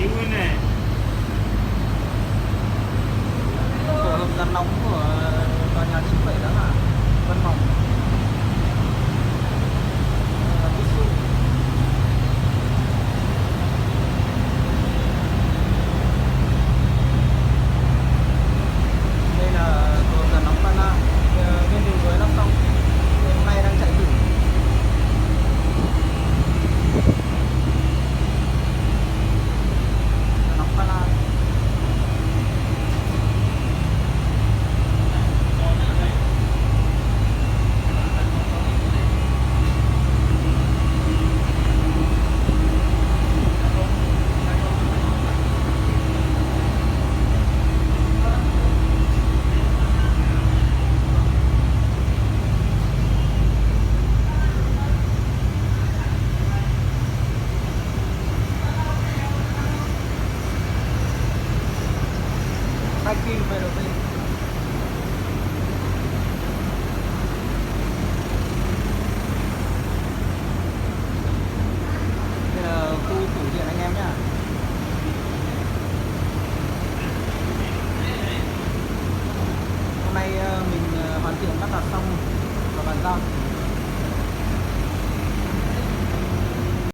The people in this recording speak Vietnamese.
xíu nữa nè. Tổ hợp rắn nóng của tòa nhà 97 đó là Văn Phòng Mitsu. Đây là tổ hợp rắn nóng Pana, bên đường dưới lắp xong, hôm nay đang chạy thử. Rắn nóng Pana. Hiking về đầu tiên. Đây là khu tủ điện anh em nhá. Hôm nay mình hoàn thiện lắp đặt xong và bàn giao.